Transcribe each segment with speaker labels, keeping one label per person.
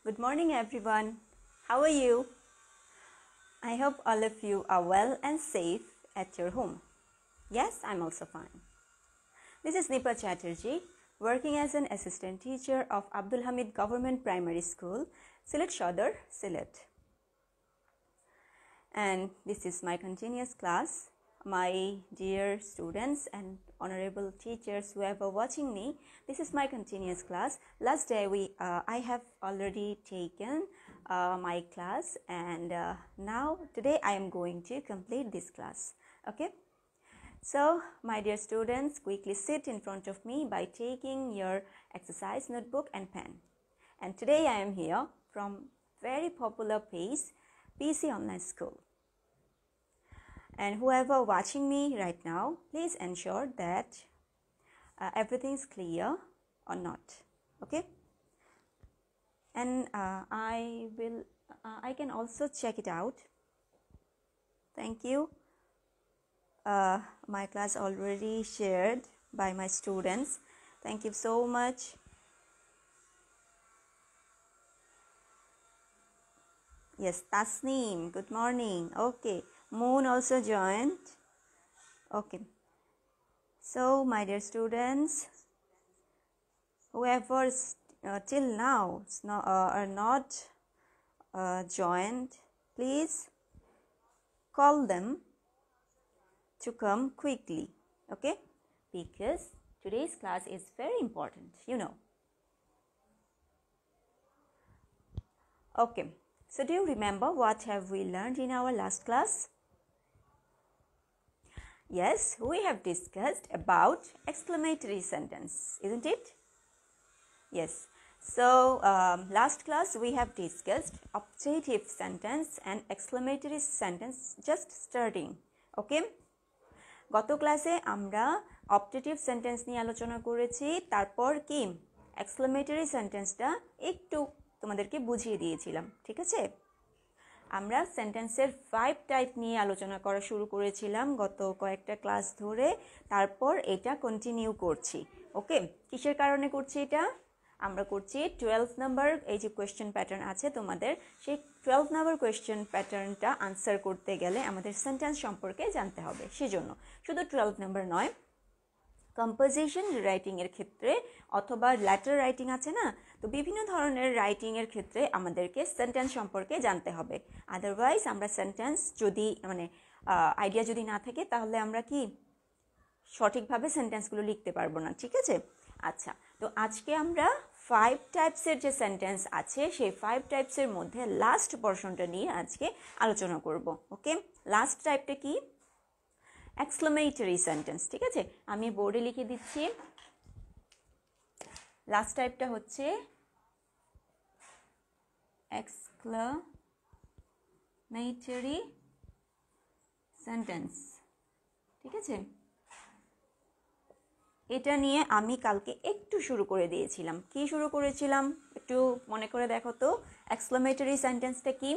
Speaker 1: Good morning, everyone. How are you? I hope all of you are well and safe at your home. Yes, I'm also fine. This is Nipa Chatterjee, working as an assistant teacher of Abdul Hamid Government Primary School, Sylhet Sodor, Sylhet. And this is my continuous class. My dear students and honorable teachers, whoever watching me, this is my continuous class. Last day I have already taken my class, and now today I am going to complete this class. Okay, so my dear students, quickly sit in front of me by taking your exercise notebook and pen. And today I am here from very popular page, PC Online School. And whoever watching me right now, please ensure that everything's clear or not. Okay, and I can also check it out. Thank you. My class already shared by my students. Thank you so much. Yes, Tasneem, good morning. Okay, Moon also joined. Okay, so my dear students, whoever till now are not joined, please call them to come quickly, okay, because today's class is very important, Okay, so do you remember what have we learned in our last class? Yes, we have discussed about exclamatory sentence, isn't it? Yes. So last class we have discussed optative sentence and exclamatory sentence just starting. Okay? গত ক্লাসে আমরা optative sentence নিয়ে আলোচনা করেছি, তারপর কি exclamatory সেন্টেন্সটা একটু তোমাদেরকে বুঝিয়ে দিয়েছিলাম, ঠিক আছে? আমরা সেন্টেন্সের 5 টাইপ নিয়ে আলোচনা করা শুরু করেছিলাম গত কয়েকটা ক্লাস ধরে, তারপর এটা কন্টিনিউ করছি। ওকে, কিসের কারণে করছি এটা? আমরা করছি 12 নাম্বার এই যে কোয়েশ্চেন প্যাটার্ন আছে তোমাদের, সেই 12 নাম্বার কোয়েশ্চেন প্যাটার্নটা আনসার করতে গেলে আমাদের সেন্টেন্স সম্পর্কে জানতে হবে। সেজন্য শুধু 12 নাম্বার নয়, কম্পোজিশন রাইটিংয়ের ক্ষেত্রে অথবা লেটার রাইটিং আছে না, তো বিভিন্ন ধরনের রাইটিংয়ের ক্ষেত্রে আমাদেরকে সেন্টেন্স সম্পর্কে জানতে হবে। আদারওয়াইজ আমরা সেন্টেন্স যদি আইডিয়া যদি না থাকে, তাহলে আমরা কি সঠিকভাবে সেন্টেন্সগুলো লিখতে পারবো না, ঠিক আছে? আচ্ছা, তো আজকে আমরা 5 টাইপসের যে সেন্টেন্স আছে, সেই 5 টাইপসের মধ্যে লাস্ট পোরশনটা নিয়ে আজকে আলোচনা করব। ওকে, লাস্ট টাইপটা কি? এক্সক্লেমেটরি সেন্টেন্স, ঠিক আছে? আমি বোর্ডে লিখে দিচ্ছি। লাস্ট টাইপটা হচ্ছে এক্সক্লেমেটরি সেন্টেন্স, ঠিক আছে? এটা নিয়ে আমি কালকে একটু শুরু করে দিয়েছিলাম। কি শুরু করেছিলাম একটু মনে করে দেখো তো। এক্সক্লেমেটরি সেন্টেন্সটা কি?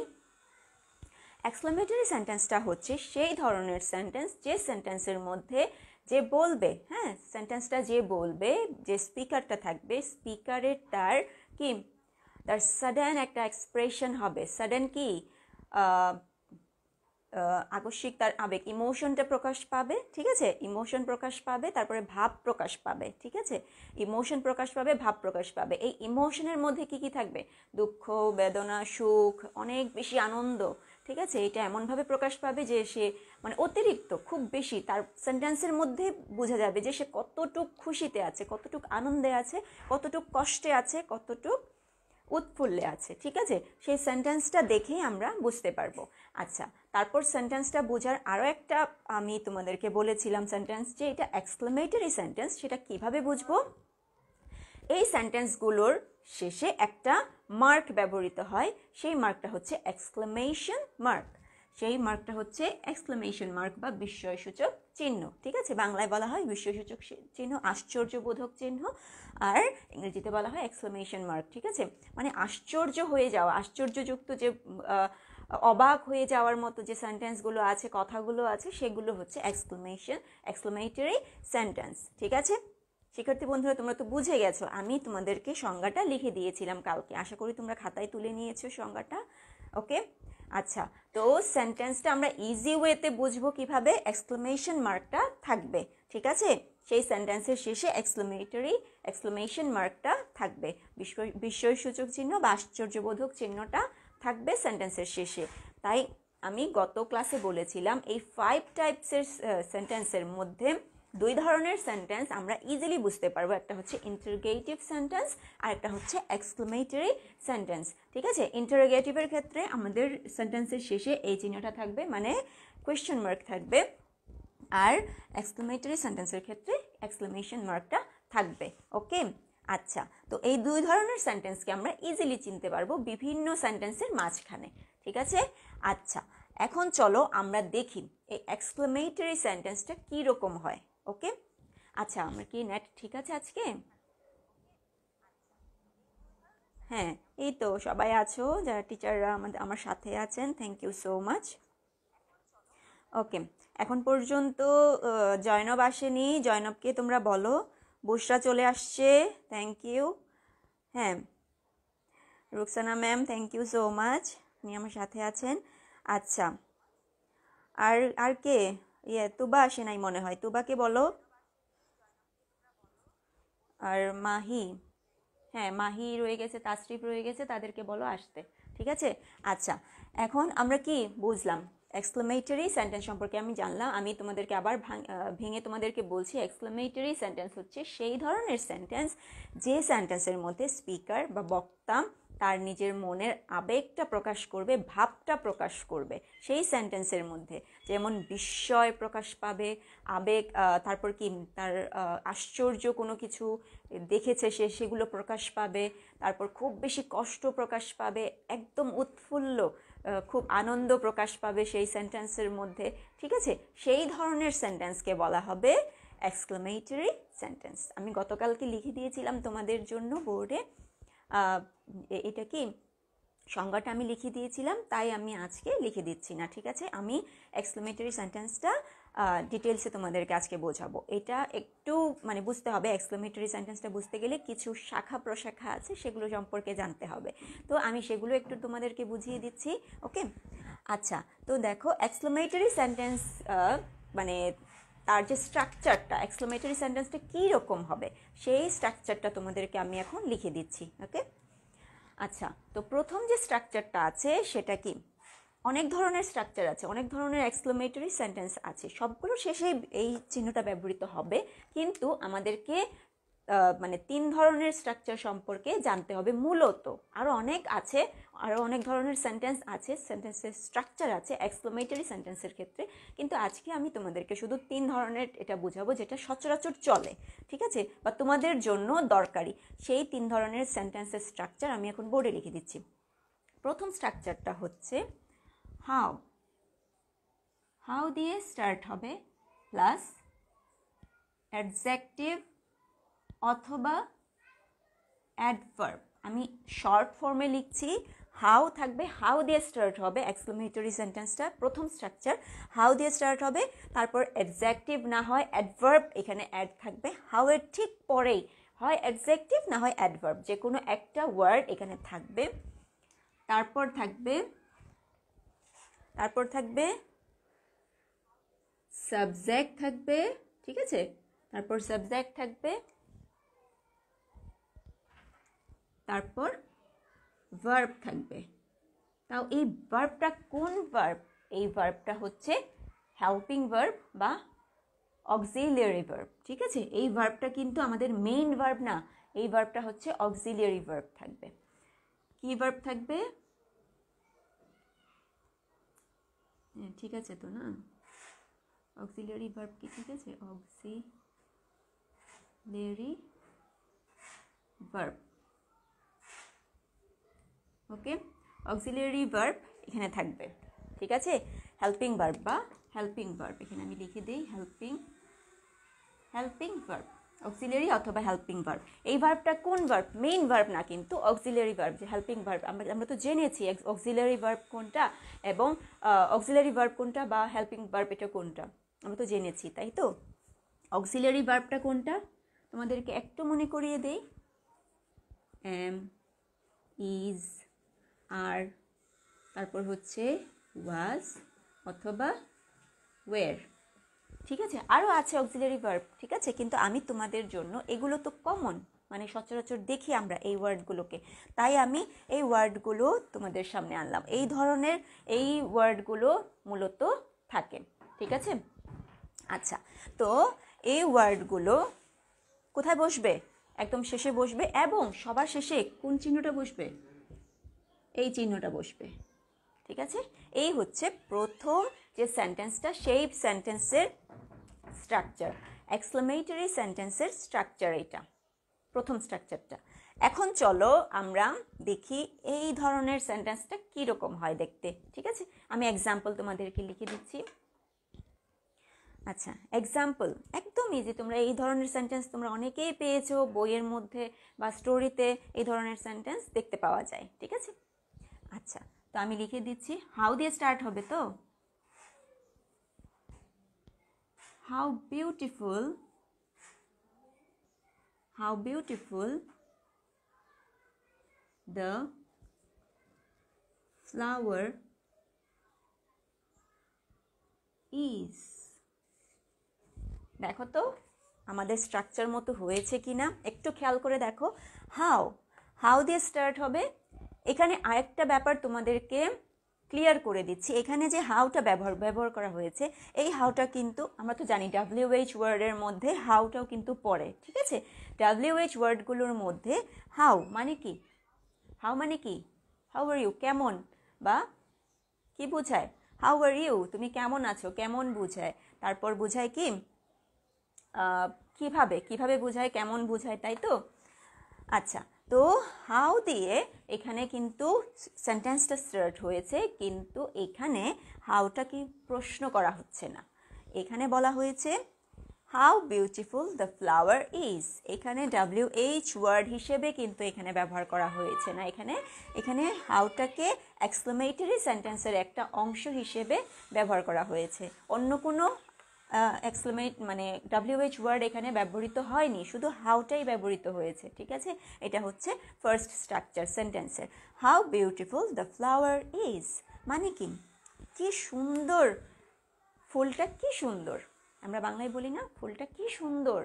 Speaker 1: এক্সক্লেমেটরি সেন্টেন্সটা হচ্ছে সেই ধরনের সেন্টেন্স যে সেন্টেন্সের মধ্যে যে বলবে, হ্যাঁ, সেন্টেন্সটা যে বলবে, যে স্পিকারটা থাকবে, স্পিকারের তার সাডেন একটা এক্সপ্রেশন হবে। সাডেন কি? আকস্মিক তার আবেগ, ইমোশনটা প্রকাশ পাবে, ঠিক আছে? ইমোশন প্রকাশ পাবে, তারপরে ভাব প্রকাশ পাবে, ঠিক আছে? ইমোশন প্রকাশ পাবে, ভাব প্রকাশ পাবে। এই ইমোশনের মধ্যে কি কি থাকবে? দুঃখ, বেদনা, সুখ, অনেক বেশি আনন্দ, ঠিক আছে? এটা এমনভাবে প্রকাশ পাবে যে সে অতিরিক্ত, খুব বেশি, তার সেন্টেন্সের মধ্যে বোঝা যাবে যে সে কতটুক খুশিতে আছে, কতটুক আনন্দে আছে, কতটুক কষ্টে আছে, কতটুক উৎফুল্লে আছে, ঠিক আছে? সেই সেন্টেন্সটা দেখেই আমরা বুঝতে পারবো। আচ্ছা, তারপর সেন্টেন্সটা বোঝার আরও একটা আমি তোমাদেরকে বলেছিলাম সেন্টেন্স, যে এটা এক্সক্লেমেটরি সেন্টেন্স, সেটা কিভাবে বুঝবো? এই সেন্টেন্সগুলোর শেষে একটা মার্ক ব্যবহৃত হয়, সেই মার্কটা হচ্ছে এক্সক্লেমেশন মার্ক। সেই মার্কটা হচ্ছে এক্সক্লেমেশন মার্ক বা বিস্ময়সূচক চিহ্ন, ঠিক আছে? বাংলায় বলা হয় বিস্ময়সূচক চিহ্ন, আশ্চর্যবোধক চিহ্ন, আর ইংরেজিতে বলা হয় এক্সক্লেমেশন মার্ক, ঠিক আছে? মানে আশ্চর্য হয়ে যাওয়া, আশ্চর্যযুক্ত যে অবাক হয়ে যাওয়ার মতো যে সেন্টেন্সগুলো আছে, কথাগুলো আছে, সেগুলো হচ্ছে এক্সক্লেমেটরি সেন্টেন্স, ঠিক আছে? শিক্ষার্থী বন্ধুরা, তোমরা তো বুঝে গেছো, আমি তোমাদেরকে সংজ্ঞাটা লিখে দিয়েছিলাম কালকে। আশা করি তোমরা খাতায় তুলে নিয়েছো সংজ্ঞাটা। ওকে, আচ্ছা। তো সেন্টেন্সটা আমরা ইজি ওয়েতে বুঝবো কিভাবে, এক্সক্লেমেশন মার্কটা থাকবে, ঠিক আছে? সেই সেন্টেন্সের শেষে এক্সক্লেমেশন মার্কটা থাকবে, বিস্ময়সূচক চিহ্ন বা আশ্চর্যবোধক চিহ্নটা থাকবে সেন্টেন্সের শেষে। তাই আমি গত ক্লাসে বলেছিলাম এই 5 টাইপসের সেন্টেন্সের মধ্যে 2 ধরনের সেন্টেন্স আমরা ইজিলি বুঝতে পারবো, একটা হচ্ছে ইন্টারোগেটিভ সেন্টেন্স আর একটা হচ্ছে এক্সক্লেমেটরি সেন্টেন্স, ঠিক আছে? ইন্টারোগেটিভের ক্ষেত্রে আমাদের সেন্টেন্সের শেষে এই চিহ্নটা থাকবে, মানে কোয়েশ্চেন মার্ক থাকবে, আর এক্সক্লেমেটরি সেন্টেন্সের ক্ষেত্রে এক্সক্লেমেশন মার্কটা থাকবে। ওকে, আচ্ছা। তো এই 2 ধরনের সেন্টেন্সকে আমরা ইজিলি চিনতে পারবো বিভিন্ন সেন্টেন্সের মাঝখানে, ঠিক আছে? আচ্ছা, এখন চলো আমরা দেখি এই এক্সক্লেমেটরি সেন্টেন্সটা কী রকম হয়। ওকে, আচ্ছা, আমার কি নেট ঠিক আছে আজকে? হ্যাঁ, এই তো সবাই আছো, যারা টিচাররা আমার সাথে আছেন, থ্যাংক ইউ সো মাচ। ওকে, এখন পর্যন্ত জয়নব আসেনি, জয়নবকে তোমরা বলো। বুশরা চলে আসছে, থ্যাংক ইউ। হ্যাঁ, Ruksana ma'am, thank you so much, উনি আমার সাথে আছেন। আচ্ছা, আর আর কে? তুবা আসে নাই মনে হয়, তুবাকে বলো। আর মাহি, হ্যাঁ মাহি রয়ে গেছে, তাসরিফ রয়ে গেছে, তাদেরকে বলো আসতে, ঠিক আছে? আচ্ছা, এখন আমরা কি বুঝলাম এক্সক্লেমেটরি সেন্টেন্স সম্পর্কে আমি জানলাম। আমি তোমাদেরকে আবার ভেঙে তোমাদেরকে বলছি, এক্সক্লেমেটরি সেন্টেন্স হচ্ছে সেই ধরনের সেন্টেন্স যে সেন্টেন্সের মধ্যে স্পিকার বা বক্তা তার নিজের মনের আবেগটা প্রকাশ করবে, ভাবটা প্রকাশ করবে সেই সেন্টেন্সের মধ্যে। যেমন বিস্ময় প্রকাশ পাবে, আবেগ, তারপর কি তার আশ্চর্য কোনো কিছু দেখেছে সে, সেগুলো প্রকাশ পাবে, তারপর খুব বেশি কষ্ট প্রকাশ পাবে, একদম উৎফুল্ল, খুব আনন্দ প্রকাশ পাবে সেই সেন্টেন্সের মধ্যে, ঠিক আছে? সেই ধরনের সেন্টেন্সকে বলা হবে এক্সক্লেমেটরি সেন্টেন্স। আমি গতকালকে লিখে দিয়েছিলাম তোমাদের জন্য বোর্ডে, এটা কি সংজ্ঞাটা আমি লিখে দিয়েছিলাম, তাই আমি আজকে লিখে দিচ্ছি না, ঠিক আছে? আমি এক্সক্লেমেটরি সেন্টেন্সটা ডিটেলসে তোমাদেরকে আজকে বোঝাবো। এটা একটু মানে বুঝতে হবে, এক্সক্লেমেটরি সেন্টেন্সটা বুঝতে গেলে কিছু শাখা প্রশাখা আছে, সেগুলো সম্পর্কে জানতে হবে। তো আমি সেগুলো একটু তোমাদেরকে বুঝিয়ে দিচ্ছি। ওকে, আচ্ছা। তো দেখো এক্সক্লেমেটরি সেন্টেন্স মানে তার যে স্ট্রাকচারটা, এক্সক্লেমেটরি সেন্টেন্সটা কী রকম হবে সেই স্ট্রাকচারটা তোমাদেরকে আমি এখন লিখে দিচ্ছি। ওকে, আচ্ছা। তো প্রথম যে স্ট্রাকচারটা আছে সেটা কি, অনেক ধরনের স্ট্রাকচার আছে, অনেক ধরনের এক্সক্লেমেটরি সেন্টেন্স আছে, সবগুলো শেষে এই চিহ্নটা ব্যবহৃত হবে, কিন্তু আমাদেরকে মানে 3 ধরনের স্ট্রাকচার সম্পর্কে জানতে হবে মূলত। আরও অনেক আছে, আরও অনেক ধরনের সেন্টেন্স আছে, সেন্টেন্সের স্ট্রাকচার আছে এক্সক্লেমেটরি সেন্টেন্সের ক্ষেত্রে, কিন্তু আজকে আমি তোমাদেরকে শুধু 3 ধরনের এটা বোঝাবো যেটা সচরাচর চলে, ঠিক আছে, বা তোমাদের জন্য দরকারি। সেই 3 ধরনের সেন্টেন্সের স্ট্রাকচার আমি এখন বোর্ডে লিখে দিচ্ছি। প্রথম স্ট্রাকচারটা হচ্ছে হাউ। হাউ দিয়ে স্টার্ট হবে, প্লাস অ্যাডজেক্টিভ অথবা অ্যাডভার্ব। আমি শর্ট ফর্মে লিখছি, হাউ থাকবে, হাউ দিয়ে স্টার্ট হবে এক্সক্লেমেটরি সেন্টেন্সটা, প্রথম স্ট্রাকচার হাউ দিয়ে স্টার্ট হবে, তারপর অ্যাডজেক্টিভ না হয় অ্যাডভার্ব, এখানে অ্যাড থাকবে, হাউ এর ঠিক পরেই হয় অ্যাডজেক্টিভ না হয় অ্যাডভার্ব, যে কোনো একটা ওয়ার্ড এখানে থাকবে। তারপর থাকবে সাবজেক্ট থাকবে, ঠিক আছে? তারপর সাবজেক্ট থাকবে, তারপর ভার্ব থাকবে। তাও এই ভার্বটা কোন ভার্ব? এই ভার্বটা হচ্ছে হেল্পিং ভার্ব বা অক্সিলিয়ারি ভার্ব, ঠিক আছে? এই ভার্বটা কিন্তু আমাদের মেইন ভার্ব না, এই ভার্বটা হচ্ছে অক্সিলিয়ারি ভার্ব থাকবে। কি ভার্ব থাকবে? ঠিক আছে তো না? অক্সিলিয়ারি ভার্ব কি ঠিক আছে? অক্সিলিয়ারি ভার্ব, ওকে, অক্সিলিয়ারি ভার্ব এখানে থাকবে, ঠিক আছে? হেল্পিং ভার্ব বা হেল্পিং ভার্ব এখানে আমি লিখে দিই, হেল্পিং ভার্ব, অক্সিলিয়ারি অথবা হেল্পিং ভার্ব। এই ভার্বটা কোন ভার্ব? মেইন ভার্ব না, কিন্তু অক্সিলিয়ারি ভার্ব, যে হেল্পিং ভার্ব। আমরা তো জেনেছি অক্সিলিয়ারি ভার্ব কোনটা এবং অক্সিলিয়ারি ভার্ব কোনটা বা হেল্পিং ভার্ব এটা কোনটা, আমরা তো জেনেছি, তাই তো? অক্সিলিয়ারি ভার্বটা কোনটা? তোমাদেরকে একটু মনে করিয়ে দেই, am, is, are, তারপর হচ্ছে was অথবা were। ঠিক আছে, আরও আছে অক্সিলারি ভার্ব, ঠিক আছে, কিন্তু আমি তোমাদের জন্য এগুলো তো কমন, মানে সচরাচর দেখি আমরা এই ওয়ার্ডগুলোকে, তাই আমি এই ওয়ার্ডগুলো তোমাদের সামনে আনলাম। এই ধরনের এই ওয়ার্ডগুলো মূলত থাকে, ঠিক আছে। আচ্ছা, তো এই ওয়ার্ডগুলো কোথায় বসবে? একদম শেষে বসবে, এবং সবার শেষে কোন চিহ্নটা বসবে? এই চিহ্নটা বসবে, ঠিক আছে। এই হচ্ছে প্রথম যে সেন্টেন্সটা, সেই সেন্টেন্সের স্ট্রাকচার, এক্সক্লেমেটরি সেন্টেন্সের স্ট্রাকচার, এটা প্রথম স্ট্রাকচারটা। এখন চলো আমরা দেখি এই ধরনের সেন্টেন্সটা কীরকম হয় দেখতে, ঠিক আছে। আমি এক্সাম্পল তোমাদেরকে লিখে দিচ্ছি। আচ্ছা, এক্সাম্পল একদম ইজি, তোমরা এই ধরনের সেন্টেন্স তোমরা অনেকেই পেয়েছো বইয়ের মধ্যে বা স্টোরিতে, এই ধরনের সেন্টেন্স দেখতে পাওয়া যায়, ঠিক আছে। আচ্ছা, তো আমি লিখে দিচ্ছি, হাউ দিয়ে স্টার্ট হবে তো। How beautiful the flower is। দেখো তো আমাদের স্ট্রাকচার মতো হয়েছে কি না, একটু খেয়াল করে দেখো। হাউ দিয়ে স্টার্ট হবে। এখানে আরেকটা ব্যাপার তোমাদেরকে ক্লিয়ার করে দিচ্ছি, এখানে যে হাউটা ব্যবহার করা হয়েছে, এই হাউটা কিন্তু আমরা তো জানি WH ওয়ার্ডের মধ্যে হাউটাও কিন্তু পড়ে, ঠিক আছে। WH ওয়ার্ডগুলোর মধ্যে হাউ মানে কি? হাউ আর ইউ, কেমন, বা কি বোঝায়? হাউ আর ইউ, তুমি কেমন আছো, কেমন বোঝায়। তারপর বোঝায় কি কিভাবে বোঝায়, কেমন বোঝায়, তাই তো। আচ্ছা, তো হাউ দিয়ে এখানে কিন্তু সেন্টেন্সটা স্টার্ট হয়েছে, কিন্তু এখানে হাউটা কি প্রশ্ন করা হচ্ছে না। এখানে বলা হয়েছে how beautiful the flower is. এখানে WH ওয়ার্ড হিসেবে কিন্তু এখানে ব্যবহার করা হয়েছে না, এখানে হাউটাকে এক্সক্লেমেটরি সেন্টেন্সের একটা অংশ হিসেবে ব্যবহার করা হয়েছে। অন্য কোনো মানে WH ওয়ার্ড এখানে ব্যবহৃত হয়নি, শুধু হাউটাই ব্যবহৃত হয়েছে, ঠিক আছে। এটা হচ্ছে ফার্স্ট স্ট্রাকচার সেন্টেন্সের। How beautiful the flower is মানে কি সুন্দর, ফুলটা কি সুন্দর। আমরা বাংলায় বলি না, ফুলটা কি সুন্দর,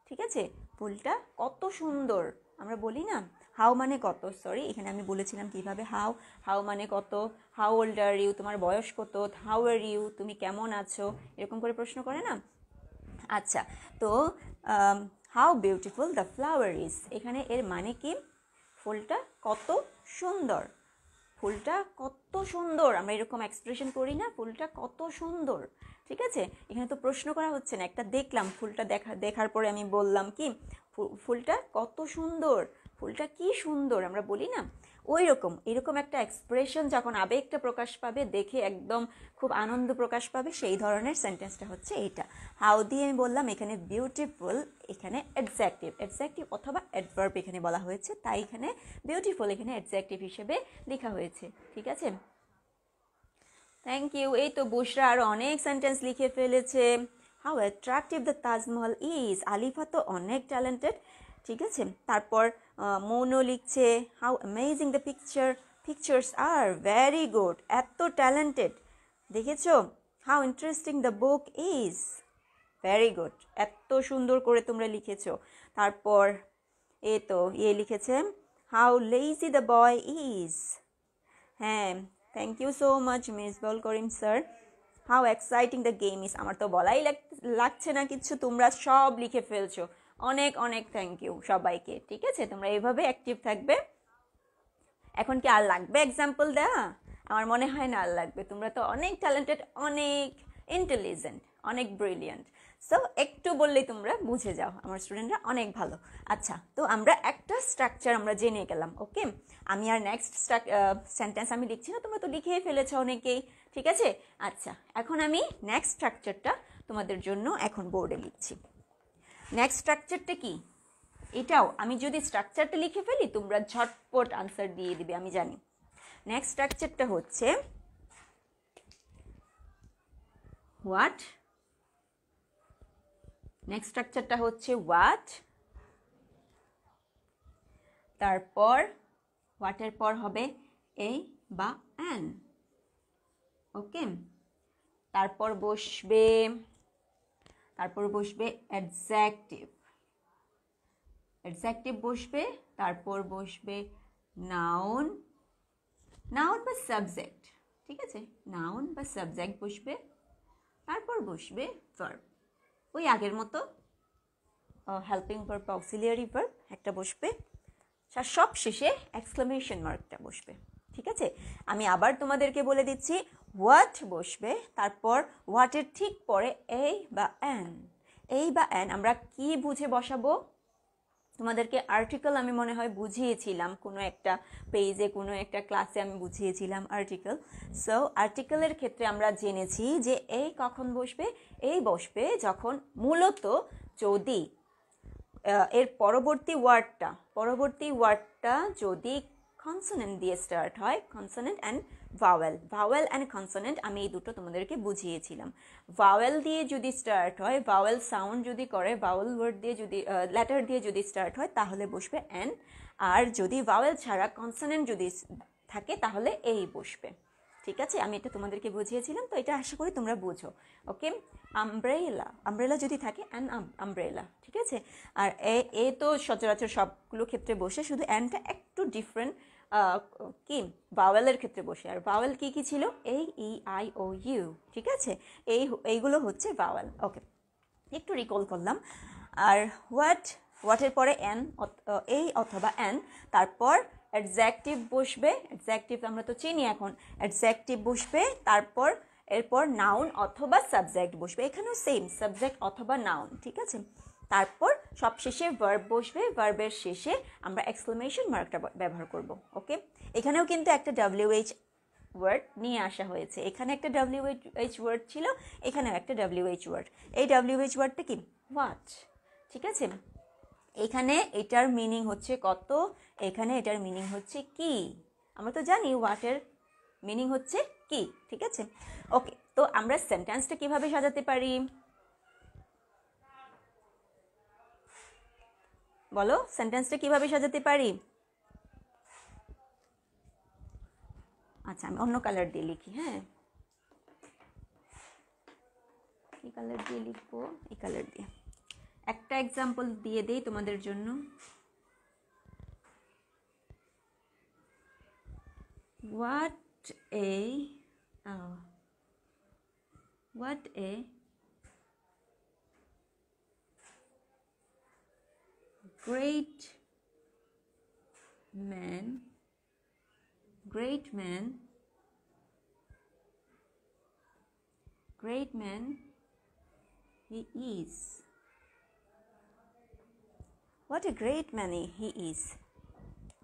Speaker 1: ঠিক আছে, ফুলটা কত সুন্দর আমরা বলি না। হাউ মানে কত, সরি এখানে আমি বলেছিলাম কিভাবে। হাউ মানে কত, হাউ ওল্ড আর ইউ, তোমার বয়স কত, হাউ আর ইউ, তুমি কেমন আছো, এরকম করে প্রশ্ন করে না। আচ্ছা, তো how beautiful the flower is, এখানে এর মানে কি? ফুলটা কত সুন্দর, ফুলটা কত সুন্দর, আমরা এরকম এক্সপ্রেশন করি না, ফুলটা কত সুন্দর, ঠিক আছে। এখানে তো প্রশ্ন করা হচ্ছে না, একটা দেখলাম ফুলটা, দেখার পরে আমি বললাম কি ফুলটা কত সুন্দর, ফুলটা কি সুন্দর আমরা বলি না, ওই রকম এরকম একটা এক্সপ্রেশন যখন আবেগটা প্রকাশ পাবে, দেখে একদম খুব আনন্দ প্রকাশ পাবে, সেই ধরনের সেন্টেন্সটা হচ্ছে এইটা। হাউ দিয়ে আমি বললাম এখানে বিউটিফুল, এখানে অ্যাডজেক্টিভ অথবা অ্যাডভার্ব এখানে বলা হয়েছে, তাই এখানে বিউটিফুল এখানে অ্যাডজেক্টিভ হিসেবে লেখা হয়েছে, ঠিক আছে। Thank you. এই তো বুশরা আরও অনেক সেন্টেন্স লিখে ফেলেছে। How attractive the Taj Mahal is, Alifa তো অনেক ট্যালেন্টেড, ঠিক আছে। তারপর মৌনও লিখছে how amazing the pictures are, very good, এত ট্যালেন্টেড, দেখেছো। How interesting the book is, very good, এত সুন্দর করে তোমরা লিখেছো। তারপর তো লিখেছে how lazy the boy is, হ্যাঁ, thank you so much Misbaul Karim sir. How exciting the game is, আমার তো বলাই লাগছে না কিছু, তোমরা সব লিখে ফেলছো, অনেক অনেক থ্যাংক ইউ সবাইকে, ঠিক আছে। তোমরা এইভাবে অ্যাক্টিভ থাকবে। এখন কি আর লাগবে এক্সাম্পল দেওয়া? আমার মনে হয় না আর লাগবে, তোমরা তো অনেক ট্যালেন্টেড, অনেক ইন্টেলিজেন্ট, অনেক ব্রিলিয়েন্ট, সো একটু বললেই তোমরা বুঝে যাও আমার স্টুডেন্টরা অনেক ভালো। আচ্ছা, তো আমরা একটা স্ট্রাকচার আমরা জেনে গেলাম, ওকে। আমি আর নেক্সট সেন্টেন্স আমি লিখছি না, তোমরা তো লিখেই ফেলেছো অনেকেই, ঠিক আছে। আচ্ছা, এখন আমি নেক্সট স্ট্রাকচারটা তোমাদের জন্য এখন বোর্ডে লিখছি। নেক্সট স্ট্রাকচারটা কি? এটাও আমি যদি স্ট্রাকচারটা লিখে ফেলি তোমরা ঝটপট আনসার দিয়ে দিবে, আমি জানি। নেক্সট স্ট্রাকচারটা হচ্ছে হোয়াট নেক্সট স্ট্রাকচারটা হচ্ছে হোয়াট, তারপর হোয়াটের পর হবে এ বা অ্যান। ওকে, তারপর বসবে অ্যাডজেক্টিভ, বসবে, তারপর বসবে নাউন বা সাবজেক্ট। ঠিক আছে, নাউন বা সাবজেক্ট বসবে, তারপর বসবে ভার্ব, ওই আগের মতো হেল্পিং ভার্ব বা অক্সিলিয়ারি ভার্ব একটা বসবে, সব শেষে এক্সক্লামেশন মার্কটা বসবে। ঠিক আছে, আমি আবার তোমাদেরকে বলে দিচ্ছি, হোয়াট বসবে, তারপর হোয়াটের ঠিক পরে এ বা অ্যান। আমরা কি বুঝে বসাবো? তোমাদেরকে আর্টিকেল আমি মনে হয় বুঝিয়েছিলাম, কোনো একটা পেজে, কোনো একটা ক্লাসে আমি বুঝিয়েছিলাম আর্টিকেল। সো আর্টিকেলের ক্ষেত্রে আমরা জেনেছি যে এই কখন বসবে? এই বসবে যখন মূলত যদি এর পরবর্তী ওয়ার্ডটা যদি কনসোনেন্ট দিয়ে স্টার্ট হয়, consonant and vowel and consonant, আমি এই দুটো তোমাদেরকে বুঝিয়েছিলাম। ভাওয়েল দিয়ে যদি স্টার্ট হয়, ভাওয়েল সাউন্ড যদি করে, ভাওয়েল ওয়ার্ড দিয়ে যদি লেটার দিয়ে যদি স্টার্ট হয়, তাহলে বসবে অ্যান। আর যদি ভাওয়েল ছাড়া কনসোনেন্ট যদি থাকে তাহলে এই বসবে। ঠিক আছে, আমি এটা তোমাদেরকে বুঝিয়েছিলাম, তো এটা আশা করি তোমরা বুঝো। ওকে, আমব্রেলা যদি থাকে অ্যান আমব্রেলা। ঠিক আছে, আর এ তো সচরাচর সবগুলো ক্ষেত্রে বসে, শুধু অ্যানটা একটু ডিফারেন্ট কি ভাওয়েলের ক্ষেত্রে বসে। আর ভাওয়েল কি কি ছিল? এ, ই, আই, ও, ইউ। ঠিক আছে, এইগুলো হচ্ছে ভাওয়েল। ওকে, একটু রিকল করলাম। আর হোয়াটের পরে অ্যান, এই অথবা অ্যান, তারপর অ্যাডজেক্টিভ বসবে। অ্যাডজেক্টিভ আমরা তো চিনি এখন, অ্যাডজেক্টিভ বসবে, তারপর এরপর নাউন অথবা সাবজেক্ট বসবে। এখানেও সেম, সাবজেক্ট অথবা নাউন। ঠিক আছে, তারপর সবশেষে ভার্ব বসবে। ভার্বের শেষে আমরা এক্সক্লেমেশন মার্কটা ব্যবহার করব। ওকে, এখানেও কিন্তু একটা WH ওয়ার্ড নিয়ে আসা হয়েছে। এখানে একটা WH ওয়ার্ড ছিল, এখানেও একটা WH ওয়ার্ড। এই WH ওয়ার্ডটা কি? হোয়াট। ঠিক আছে, এখানে এটার মিনিং হচ্ছে কত, এখানে এটার মিনিং হচ্ছে কি। আমরা তো জানি হোয়াটের মিনিং হচ্ছে কি। ঠিক আছে, ওকে, তো আমরা সেন্টেন্সটা কিভাবে সাজাতে পারি বলো? সেন্টেন্সটা কিভাবে সাজাতে পারি? আচ্ছা, আমি অন্য কালার দিয়ে লিখি। হ্যাঁ, কি কালার দিয়ে লিখবো? এই কালার দিয়ে। একটা এক্সাম্পল দিয়ে দেই তোমাদের জন্য। What a great man he is. What a great man he is.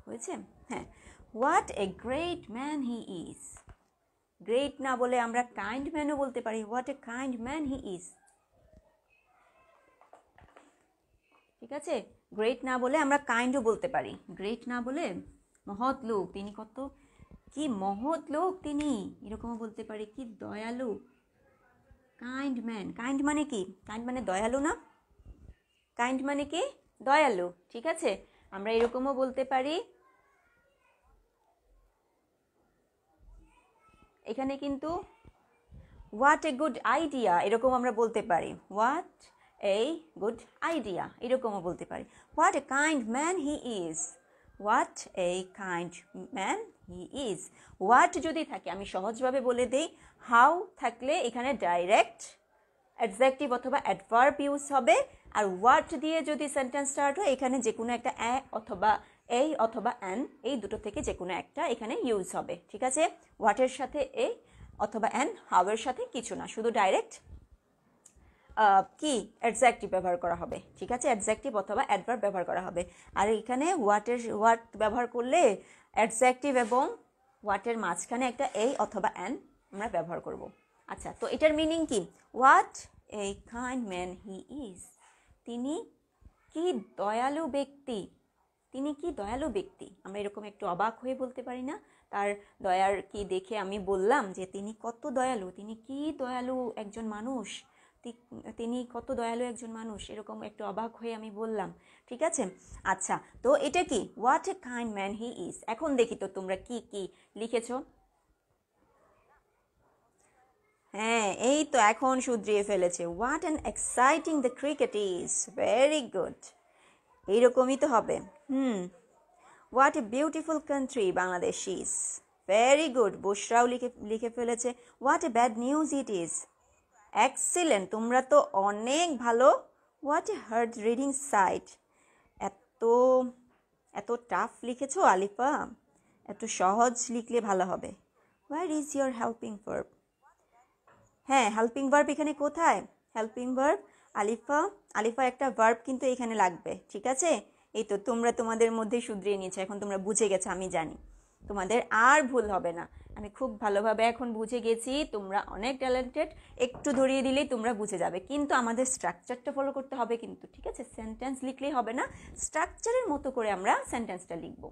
Speaker 1: হয়েছে? হ্যাঁ, what a great man he is. Great না বলে আমরা কাইন্ড ম্যানও বলতে পারি, what a kind man he is. ঠিক আছে, গ্রেট না বলে আমরা কাইন্ডও বলতে পারি। গ্রেট না বলে মহৎ লোক, তিনি কত কি মহৎ লোক তিনি, এরকমও বলতে পারি। কি দয়ালু, কাইন্ড ম্যান। কাইন্ড মানে কি? কাইন্ড মানে দয়ালু না? কাইন্ড মানে কি? দয়ালু। ঠিক আছে, আমরা এরকমও বলতে পারি। এখানে কিন্তু হোয়াট এ গুড আইডিয়া, এরকম আমরা বলতে পারি। হোয়াট এ গুড আইডিয়া, এরকমও বলতে পারি। What a kind man he is. What a kind man he is. What যদি থাকে, আমি সহজভাবে বলে দিই, হাউ থাকলে এখানে ডাইরেক্ট অ্যাডজেক্টিভ অথবা অ্যাডভার্ব ইউজ হবে। আর হোয়াট দিয়ে যদি সেন্টেন্স স্টার্ট হয়, এখানে যে কোনো একটা অথবা এই অথবা অ্যান, এই দুটো থেকে যে কোনো একটা এখানে ইউজ হবে। ঠিক আছে, হোয়াটের সাথে এ অথবা অ্যান, হাউয়ের সাথে কিছু না, শুধু ডাইরেক্ট কি অ্যাডজেক্টিভ ব্যবহার করা হবে। ঠিক আছে, অ্যাডজেক্টিভ অথবা অ্যাডভার্ব ব্যবহার করা হবে। আর এখানে হোয়াট ব্যবহার করলে অ্যাডজেক্টিভ এবং হোয়াটের মাঝখানে একটা এই অথবা অ্যান আমরা ব্যবহার করব। আচ্ছা, তো এটার মিনিং কি? What a kind man he is. তিনি কি দয়ালু ব্যক্তি। তিনি কি দয়ালু ব্যক্তি। আমরা এরকম একটু অবাক হয়ে বলতে পারি না? তার দয়ার কি দেখে আমি বললাম যে তিনি কত দয়ালু, তিনি কি দয়ালু একজন মানুষ, তিনি কত দয়ালু একজন মানুষ, এরকম একটু অবাক হয়ে আমি বললাম। ঠিক আছে, আচ্ছা, তো এটা কি what a kind man he is. এখন দেখি তো তোমরা কি কি লিখেছো। হ্যাঁ, এই তো এখন শুধরিয়ে ফেলেছে। What an exciting the cricket is, very good, এইরকমই তো হবে। What a beautiful country Bangladesh is, very good, বুশরাও লিখে ফেলেছে। What a bad news it is, excellent, তোমরা তো অনেক ভালো। What a hard reading site, এত এত টাফ লিখেছো আলিফা, এত সহজ লিখলে ভালো হবে। Where is your helping verb, হ্যাঁ হেল্পিং ভার্ব এখানে কোথায়, হেল্পিং ভার্ব আলিফা একটা ভার্ব কিন্তু এখানে লাগবে। ঠিক আছে, এই তো তোমরা তোমাদের মধ্যে শুধরিয়ে নিয়েছো, এখন তোমরা বুঝে গেছো, আমি জানি তোমাদের আর ভুল হবে না, আমি খুব ভালোভাবে এখন বুঝে গেছি, তোমরা অনেক ট্যালেন্টেড, একটু ধরিয়ে দিলেই তোমরা বুঝে যাবে। কিন্তু আমাদের স্ট্রাকচারটা ফলো করতে হবে কিন্তু, ঠিক আছে, সেন্টেন্স লিখলেই হবে না, স্ট্রাকচারের মতো করে আমরা সেন্টেন্সটা লিখবো।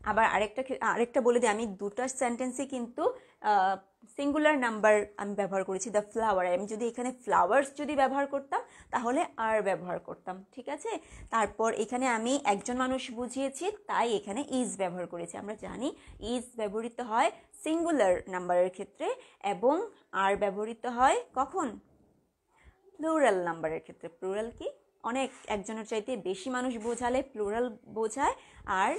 Speaker 1: আবার আরেকটা বলে দিই, আমি দুটো সেন্টেন্সে কিন্তু সিঙ্গুলার নাম্বার আমি ব্যবহার করেছি, দ্য ফ্লাওয়ার। আমি যদি এখানে ফ্লাওয়ার্স যদি ব্যবহার করতাম তাহলে আর ব্যবহার করতাম। ঠিক আছে, তারপর এখানে আমি একজন মানুষ বুঝিয়েছি, তাই এখানে ইজ ব্যবহার করেছি। আমরা জানি ইজ ব্যবহৃত হয় সিঙ্গুলার নাম্বারের ক্ষেত্রে এবং আর ব্যবহৃত হয় কখন, প্লুরাল নাম্বারের ক্ষেত্রে। প্লুরাল কি, অনেক, একজনের চাইতে বেশি মানুষ বোঝালে প্লুরাল বোঝায়, আর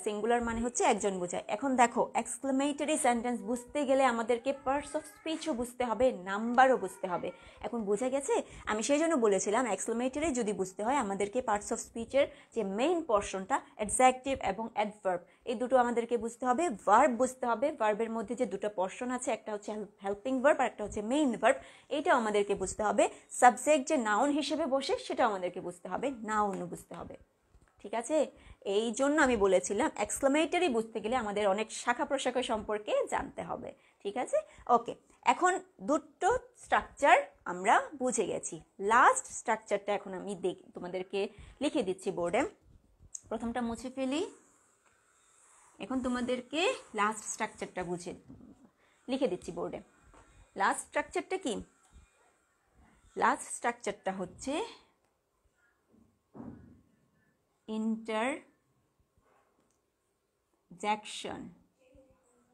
Speaker 1: সিঙ্গুলার মানে হচ্ছে একজন বোঝায়। এখন দেখো, এক্সক্লেমেটরি সেন্টেন্স বুঝতে গেলে আমাদেরকে পার্টস অফ স্পিচও বুঝতে হবে, নাম্বারও বুঝতে হবে। এখন বোঝা গেছে, আমি সেই জন্য বলেছিলাম এক্সক্লেমেটরি যদি বুঝতে হয় আমাদেরকে পার্টস অফ স্পিচের যে মেইন পোর্শনটা, অ্যাডজেক্টিভ এবং অ্যাডভার্ব, এই দুটো আমাদেরকে বুঝতে হবে। ভার্ব বুঝতে হবে, ভার্বের মধ্যে যে দুটো পোর্শন আছে, একটা হচ্ছে হেল্পিং ভার্ব আর একটা হচ্ছে মেইন ভার্ব, এইটাও আমাদেরকে বুঝতে হবে। সাবজেক্ট যে নাউন হিসেবে বসে সেটাও আমাদেরকে বুঝতে হবে, নাউনও বুঝতে হবে। ঠিক আছে, এই জন্য আমি বলেছিলাম এক্সক্লেমেটরি বুঝতে গেলে আমাদের অনেক শাখা প্রশাখা সম্পর্কে জানতে হবে। ঠিক আছে, ওকে, এখন দুটো স্ট্রাকচার আমরা বুঝে গেছি। লাস্ট স্ট্রাকচারটা এখন আমি তোমাদেরকে লিখে দিচ্ছি বোর্ডে। প্রথমটা মুছে ফেলি, এখন তোমাদেরকে লাস্ট স্ট্রাকচারটা লিখে দিচ্ছি বোর্ডে। লাস্ট স্ট্রাকচারটা কি, লাস্ট স্ট্রাকচারটা হচ্ছে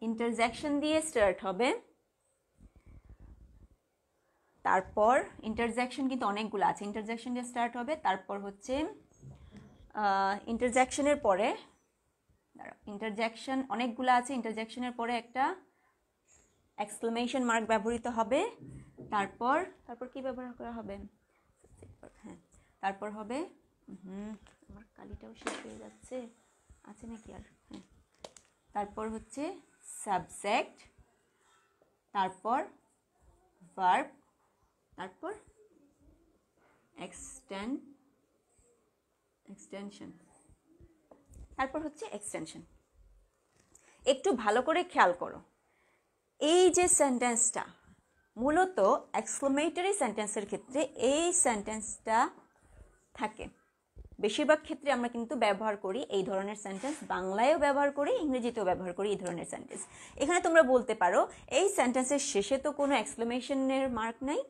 Speaker 1: ইন্টারজ্যাকশন দিয়ে স্টার্ট হবে। তারপর ইন্টারজ্যাকশন কিন্তু অনেকগুলো আছে, ইন্টারজ্যাকশন দিয়ে স্টার্ট হবে। তারপর হচ্ছে ইন্টারজ্যাকশনের পরে, ইন্টারজ্যাকশন অনেকগুলো আছে, ইন্টারজ্যাকশনের পরে একটা এক্সক্লেমেশন মার্ক ব্যবহৃত হবে। তারপর কি ব্যবহার করা হবে, হ্যাঁ, তারপর হবে, আমার কালিটাও শেষ হয়ে যাচ্ছে, আছে নাকি আর, হ্যাঁ, তারপর হচ্ছে সাবজেক্ট, তারপর ভার্ব, তারপর এক্সটেনশন, তারপর হচ্ছে এক্সটেনশন। একটু ভালো করে খেয়াল করো, এই যে সেন্টেন্সটা মূলত এক্সক্লেমেটরি সেন্টেন্সের ক্ষেত্রে এই সেন্টেন্সটা থাকে। বেশিরভাগ ক্ষেত্রে আমরা কিন্তু ব্যবহার করি এই ধরনের সেন্টেন্স, বাংলায়ও ব্যবহার করি, ইংরেজিতেও ব্যবহার করি এই ধরনের সেন্টেন্স। এখানে তোমরা বলতে পারো এই সেন্টেন্সের শেষে তো কোনো এক্সক্লেমেশনের মার্ক নাই,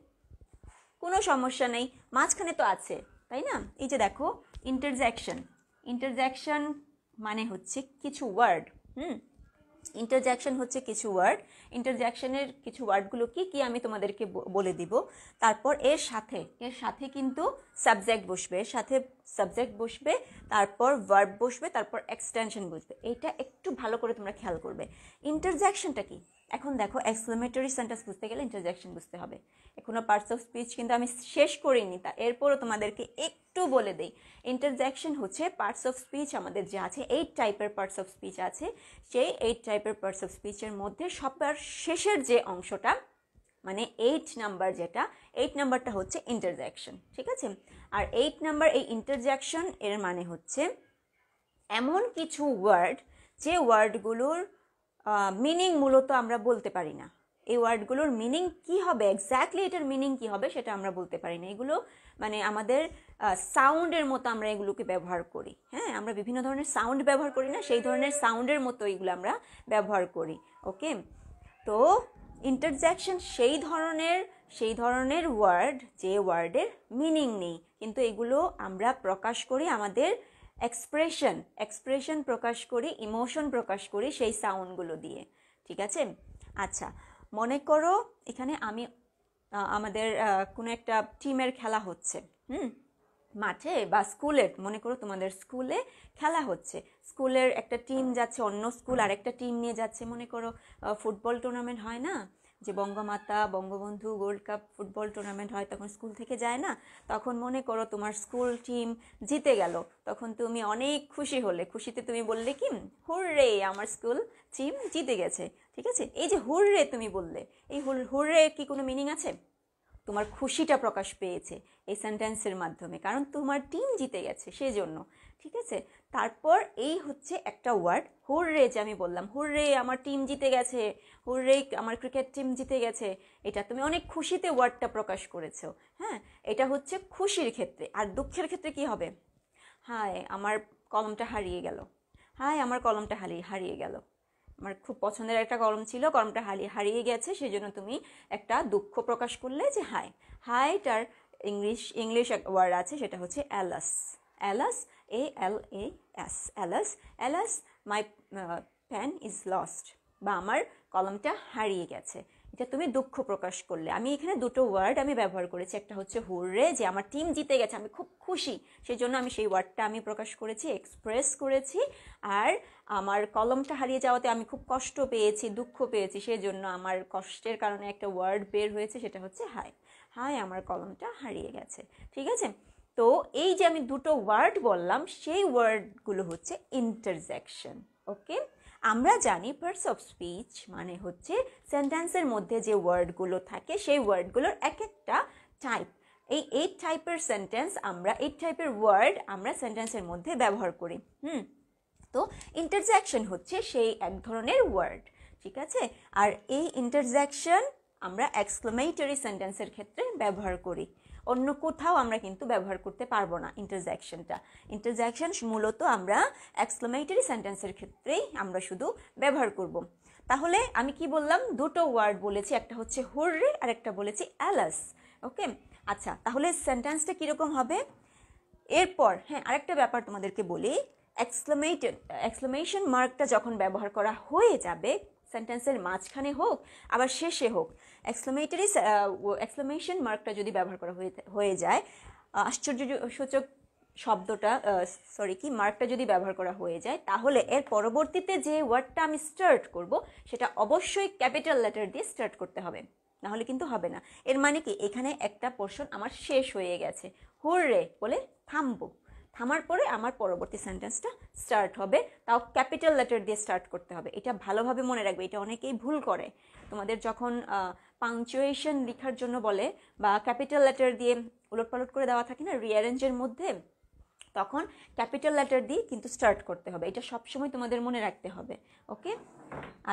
Speaker 1: কোনো সমস্যা নেই, মাঝখানে তো আছে, তাই না? এই যে দেখো ইন্টারজ্যাকশন মানে হচ্ছে কিছু ওয়ার্ড, ইন্টারজ্যাকশন হচ্ছে কিছু ওয়ার্ড। ইন্টারজ্যাকশনের কিছু ওয়ার্ডগুলো কি কি আমি তোমাদেরকে বলে দিব। তারপর এর সাথে কিন্তু সাবজেক্ট বসবে, তারপর ভার্ব বসবে, তারপর এক্সটেনশন বসবে। এইটা একটু ভালো করে তোমরা খেয়াল করবে। ইন্টারজ্যাকশনটা কি, এখন দেখো এক্সক্লেমেটরি সেন্টেন্স বুঝতে গেলে ইন্টারজ্যাকশন বুঝতে হবে। এখনো পার্টস অফ স্পিচ কিন্তু আমি শেষ করিনি, এরপরও তোমাদেরকে একটু বলে দেই। ইন্টারজ্যাকশন হচ্ছে পার্টস অফ স্পিচ আমাদের যে আছে, 8 টাইপের পার্টস অফ স্পিচ আছে, সেই 8 টাইপের পার্টস অফ স্পিচের মধ্যে সবার শেষের যে অংশটা, মানে 8 নাম্বার যেটা, 8 নাম্বারটা হচ্ছে ইন্টারজ্যাকশন। ঠিক আছে, আর 8 নাম্বার এই ইন্টারজ্যাকশন এর মানে হচ্ছে এমন কিছু ওয়ার্ড যে ওয়ার্ডগুলোর মিনিং মূলত আমরা বলতে পারি না। এই ওয়ার্ডগুলোর মিনিং কি হবে, এক্স্যাক্টলি এটার মিনিং কি হবে সেটা আমরা বলতে পারি না। এগুলো মানে আমাদের সাউন্ডের মতো আমরা এগুলোকে ব্যবহার করি। হ্যাঁ, আমরা বিভিন্ন ধরনের সাউন্ড ব্যবহার করি না, সেই ধরনের সাউন্ডের মতো এগুলো আমরা ব্যবহার করি। ওকে, তো ইন্টারজেকশন সেই ধরনের ওয়ার্ড যে ওয়ার্ডের মিনিং নেই, কিন্তু এগুলো আমরা প্রকাশ করি আমাদের এক্সপ্রেশন প্রকাশ করি, ইমোশন প্রকাশ করি সেই সাউন্ডগুলো দিয়ে, ঠিক আছে? আচ্ছা, মনে করো এখানে আমাদের কোনো একটা টিমের খেলা হচ্ছে, মাঠে বা স্কুলে, মনে করো তোমাদের স্কুলে খেলা হচ্ছে, স্কুলের একটা টিম যাচ্ছে, অন্য স্কুল আরেকটা টিম নিয়ে যাচ্ছে। মনে করো ফুটবল টুর্নামেন্ট হয় না, যে Bangamata Bangabandhu gold cup football tournament হয়, তখন স্কুল থেকে যায় না, তখন মনে করো তোমার স্কুল টিম জিতে গেল, তখন তুমি অনেক খুশি হলে, খুশিতে তুমি বললে কি, হুররে, আমার স্কুল টিম জিতে গেছে, ঠিক আছে? এই যে হুররে তুমি বললে, এই হুররে কি কোনো মিনিং আছে? তোমার খুশিটা প্রকাশ পেয়েছে এই সেন্টেন্সের মাধ্যমে, কারণ তোমার টিম জিতে গেছে সেজন্য, ঠিক আছে? তারপর এই হচ্ছে একটা ওয়ার্ড হুররে, যে আমি বললাম হুররে আমার টিম জিতে গেছে, হুররে আমার ক্রিকেট টিম জিতে গেছে, এটা তুমি অনেক খুশিতে ওয়ার্ডটা প্রকাশ করেছো। হ্যাঁ, এটা হচ্ছে খুশির ক্ষেত্রে। আর দুঃখের ক্ষেত্রে কি হবে? হায় আমার কলমটা হারিয়ে গেল, হায় আমার কলমটা হারিয়ে গেল, আমার খুব পছন্দের একটা কলম ছিল, কলমটা হারিয়ে গেছে, সেজন্য তুমি একটা দুঃখ প্রকাশ করলে যে হাইটার ইংলিশ ওয়ার্ড আছে, সেটা হচ্ছে alas. Alas, ALAS, alas. Alas, my pen is lost, বা আমার কলমটা হারিয়ে গেছে, এটা তুমি দুঃখ প্রকাশ করলে। আমি এখানে দুটো ওয়ার্ড আমি ব্যবহার করেছি, একটা হচ্ছে হুররে, যে আমার টিম জিতে গেছে, আমি খুব খুশি, সেই জন্য আমি সেই ওয়ার্ডটা আমি প্রকাশ করেছি, এক্সপ্রেস করেছি। আর আমার কলমটা হারিয়ে যাওয়াতে আমি খুব কষ্ট পেয়েছি, দুঃখ পেয়েছি, সেই জন্য আমার কষ্টের কারণে একটা ওয়ার্ড বের হয়েছে, সেটা হচ্ছে হায় আমার কলমটা হারিয়ে গেছে, ঠিক আছে? তো এই যে আমি দুটো ওয়ার্ড বললাম, সেই ওয়ার্ডগুলো হচ্ছে ইন্টারজেকশন। ওকে, আমরা জানি পার্টস অফ স্পিচ মানে হচ্ছে সেন্টেন্সের মধ্যে যে ওয়ার্ডগুলো থাকে, সেই ওয়ার্ডগুলোর এক একটা টাইপ। এই 8 টাইপের সেন্টেন্স আমরা, 8 টাইপের ওয়ার্ড আমরা সেন্টেন্সের মধ্যে ব্যবহার করি। তো ইন্টারজেকশন হচ্ছে সেই এক ধরনের ওয়ার্ড, ঠিক আছে? আর এই ইন্টারজেকশন আমরা এক্সক্লেমেটরি সেন্টেন্সের ক্ষেত্রে ব্যবহার করি, অন্য কোথাও আমরা কিন্তু ব্যবহার করতে পারবো না ইন্টারজেকশনটা। ইন্টারজেকশন মূলত আমরা এক্সক্লেমেটরি সেন্টেন্সের ক্ষেত্রেই আমরা শুধু ব্যবহার করব। তাহলে আমি কি বললাম? দুটো ওয়ার্ড বলেছি, একটা হচ্ছে হুররে আর একটা বলেছি অ্যালাস। ওকে, আচ্ছা, তাহলে সেন্টেন্সটা কীরকম হবে? এরপর হ্যাঁ, আরেকটা ব্যাপার তোমাদেরকে বলি, এক্সক্লেমেশন মার্কটা যখন ব্যবহার করা হয়ে যাবে, সেন্টেন্সের মাঝখানে হোক আবার শেষে হোক, এক্সক্লেমেশন মার্কটা যদি ব্যবহার করা হয়ে যায়, আশ্চর্যসূচক শব্দটা মার্কটা যদি ব্যবহার করা হয়ে যায়, তাহলে এর পরবর্তীতে যে ওয়ার্ডটা আমি স্টার্ট করব, সেটা অবশ্যই ক্যাপিটাল লেটার দিয়ে স্টার্ট করতে হবে, নাহলে কিন্তু হবে না। এর মানে কি, এখানে একটা পোর্শন আমার শেষ হয়ে গেছে, হুররে বলে থামবো, থামার পরে আমার পরবর্তী সেন্টেন্সটা স্টার্ট হবে, তাও ক্যাপিটাল লেটার দিয়ে স্টার্ট করতে হবে। এটা ভালোভাবে মনে রাখবে, এটা অনেকেই ভুল করে। তোমাদের যখন পাংচুয়েশন লেখার জন্য বলে, বা ক্যাপিটাল লেটার দিয়ে উলটপালট করে দেওয়া থাকে না রিঅ্যারেঞ্জের মধ্যে, তখন ক্যাপিটাল লেটার দিয়ে কিন্তু স্টার্ট করতে হবে, এটা সবসময় তোমাদের মনে রাখতে হবে। ওকে,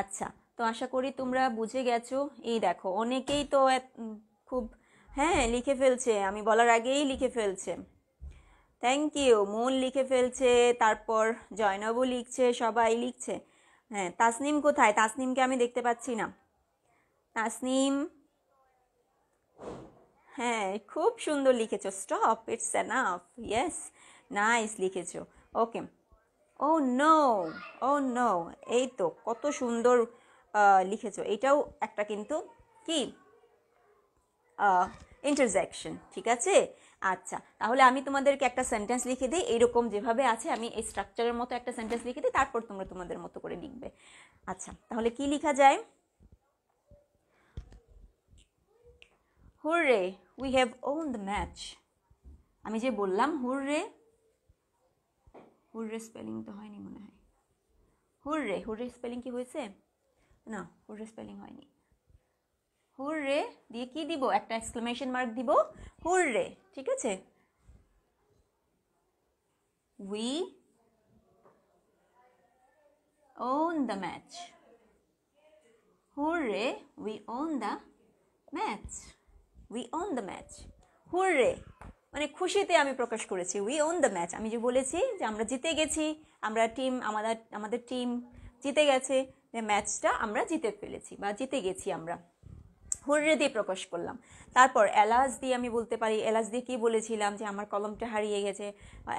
Speaker 1: আচ্ছা, তো আশা করি তোমরা বুঝে গেছো। এই দেখো, অনেকেই তো খুব লিখে ফেলছে, আমি বলার আগেই লিখে ফেলছে। থ্যাংক ইউ, মন লিখে ফেলছে, তারপর জয়নবও লিখছে, সবাই লিখছে। হ্যাঁ, তাসনিম কোথায়? তাসনিমকে আমি দেখতে পাচ্ছি না। তাসনিম, হ্যাঁ, খুব সুন্দর লিখেছো। Stop, it's enough. Yes, nice লিখেছো। ওকে, ও নো, ও নো, এই তো কত সুন্দর লিখেছো। এটাও একটা কিন্তু কি ইন্টারজেকশন, ঠিক আছে? আচ্ছা, তাহলে আমি তোমাদেরকে একটা সেন্টেন্স লিখে দিই, এইরকম যেভাবে আছে, আমি এই স্ট্রাকচারের মতো একটা সেন্টেন্স লিখে দিই, তারপর তোমরা তোমাদের মতো করে লিখবে। আচ্ছা, তাহলে কি লেখা যায়? Hurray, we have won the match. আমি যে বললাম হুররে, হুররে স্পেলিং তো হয়নি মনে হয়। হুররে, হুররে স্পেলিং কি হয়েছে? না, হুররে স্পেলিং হয়নি। হুররে দিয়ে কি দিব? একটা এক্সক্লেমেশন মার্ক দিব, হুররে, ঠিক আছে? We won the match. Hurray, we won the match. We won the match. Hurray মানে খুশিতে আমি প্রকাশ করেছি, উই ওন দ্য ম্যাচ। আমি যে বলেছি যে আমরা জিতে গেছি, আমরা টিম, আমাদের টিম জিতে গেছে, যে ম্যাচটা আমরা জিতে ফেলেছি বা জিতে গেছি আমরা। হুররে দিয়ে প্রকাশ করলাম। তারপর এলাস দিয়ে আমি বলতে পারি, এলাস দিয়ে কি বলেছিলাম যে আমার কলমটা হারিয়ে গেছে,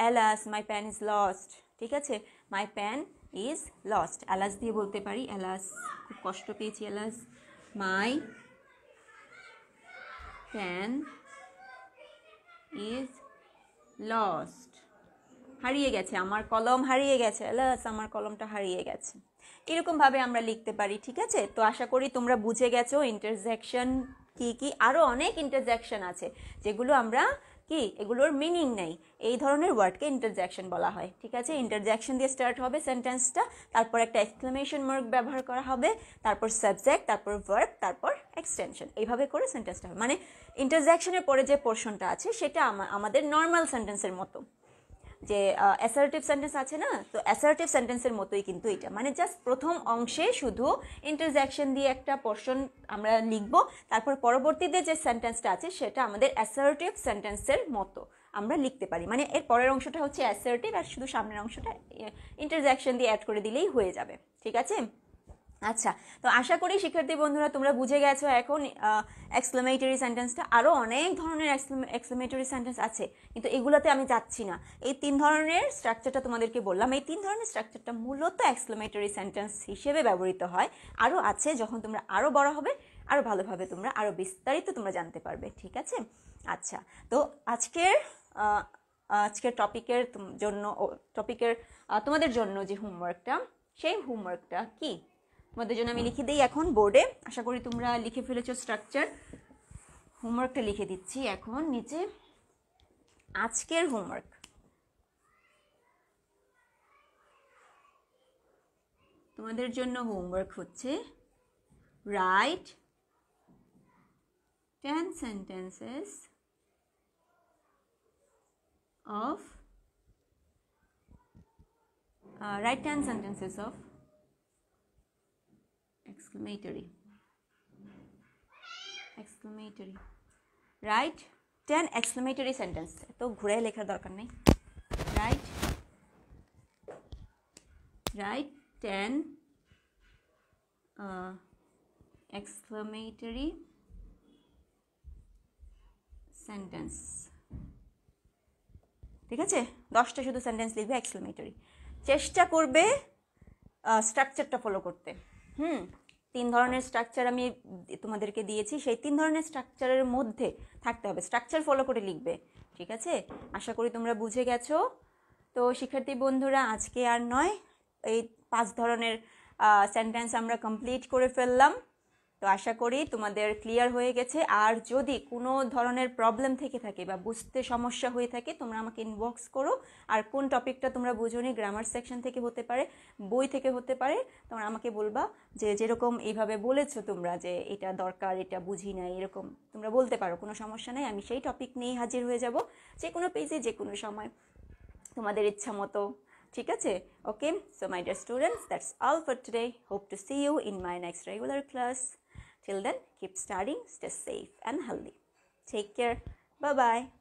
Speaker 1: alas my pen is lost, ঠিক আছে, মাই প্যান ইজ লস্ট, এলাস দিয়ে বলতে পারি, এলাস খুব কষ্ট পেয়েছি, alas my pen is lost, হারিয়ে গেছে, আমার কলম হারিয়ে গেছে, এলাস আমার কলমটা হারিয়ে গেছে। এরকমভাবে আমরা লিখতে পারি, ঠিক আছে। তো আশা করি তোমরা বুঝে গেছো ইন্টারজেকশন কি কি। আরও অনেক ইন্টারজেকশন আছে যেগুলো আমরা কি এগুলোর মিনিং নেই, এই ধরনের ওয়ার্ডকে ইন্টারজেকশন বলা হয়, ঠিক আছে। ইন্টারজেকশন দিয়ে স্টার্ট হবে সেন্টেন্সটা, তারপর একটা এক্সক্লেমেশন মার্ক ব্যবহার করা হবে, তারপর সাবজেক্ট, তারপর ভার্ব, তারপর এক্সটেনশন, এইভাবে করে সেন্টেন্সটা হবে। মানে ইন্টারজেকশনের পরে যে পোর্শনটা আছে সেটা আমাদের নর্মাল সেন্টেন্সের মতো, যে অ্যাসার্টিভ সেন্টেন্স আছে না, তো অ্যাসার্টিভ সেন্টেন্সের মতোই কিন্তু এটা, মানে জাস্ট প্রথম অংশে শুধু ইন্টারজেকশন দিয়ে একটা পোর্শন আমরা লিখব, তারপর পরবর্তীতে যে সেন্টেন্সটা আছে সেটা আমাদের অ্যাসার্টিভ সেন্টেন্সের মতো আমরা লিখতে পারি। মানে এর পরের অংশটা হচ্ছে অ্যাসার্টিভ আর শুধু সামনের অংশটা ইন্টারজেকশন দিয়ে অ্যাড করে দিলেই হয়ে যাবে, ঠিক আছে। আচ্ছা, তো আশা করি শিক্ষার্থী বন্ধুরা তোমরা বুঝে গেছো এখন এক্সক্লেমেটরি সেন্টেন্সটা। আরও অনেক ধরনের এক্সক্লেমেটরি সেন্টেন্স আছে, কিন্তু এগুলোতে আমি যাচ্ছি না। এই 3 ধরনের স্ট্রাকচারটা তোমাদেরকে বললাম, এই 3 ধরনের স্ট্রাকচারটা মূলত এক্সক্লেমেটরি সেন্টেন্স হিসেবে ব্যবহৃত হয়। আরও আছে, যখন তোমরা আরও বড় হবে আরও ভালোভাবে তোমরা আরও বিস্তারিত তোমরা জানতে পারবে, ঠিক আছে। আচ্ছা, তো আজকের তোমাদের জন্য যে হোমওয়ার্কটা, সেই হোমওয়ার্কটা কি তোমাদের জন্য আমি লিখে দিই এখন বোর্ডে। আশা করি তোমরা লিখে ফেলেছো স্ট্রাকচার। হোমওয়ার্কটা লিখে দিচ্ছি এখন নিচে। আজকের হোমওয়ার্ক, তোমাদের জন্য হোমওয়ার্ক হচ্ছে right 10 sentences of exclamatory, write 10 exclamatory sentence, তো ঘুরে লেখার দরকার নেই, write 10 exclamatory সেন্টেন্স, ঠিক আছে। 10টা শুধু সেন্টেন্স লিখবে এক্সক্লেমেটরি। চেষ্টা করবে স্ট্রাকচারটা ফলো করতে। 3 ধরনের স্ট্রাকচার আমি তোমাদেরকে দিয়েছি, সেই 3 ধরনের স্ট্রাকচারের মধ্যে থাকতে হবে, স্ট্রাকচার ফলো করে লিখবে, ঠিক আছে। আশা করি তোমরা বুঝে গেছো। তো শিক্ষার্থী বন্ধুরা, আজকে আর নয়, এই 5 ধরনের সেন্টেন্স আমরা কমপ্লিট করে ফেললাম। তো আশা করি তোমাদের ক্লিয়ার হয়ে গেছে। আর যদি কোনো ধরনের প্রবলেম থেকে থাকে বা বুঝতে সমস্যা হয়ে থাকে, তোমরা আমাকে ইনবক্স করো। আর কোন টপিকটা তোমরা বুঝোনি, গ্রামার সেকশন থেকে হতে পারে, বই থেকে হতে পারে, তোমরা আমাকে বলবা যে যেরকম এইভাবে বলেছো তোমরা যে এটা দরকার, এটা বুঝি না, এরকম তোমরা বলতে পারো, কোনো সমস্যা নেই। আমি সেই টপিক নিয়েই হাজির হয়ে যাব, যে কোনো পেজে যে কোনো সময় তোমাদের ইচ্ছা মতো, ঠিক আছে। Okay, so my dear students, that's all for today. Hope to see you in my next regular class. Till then, keep studying, stay safe and healthy. Take care. Bye-bye.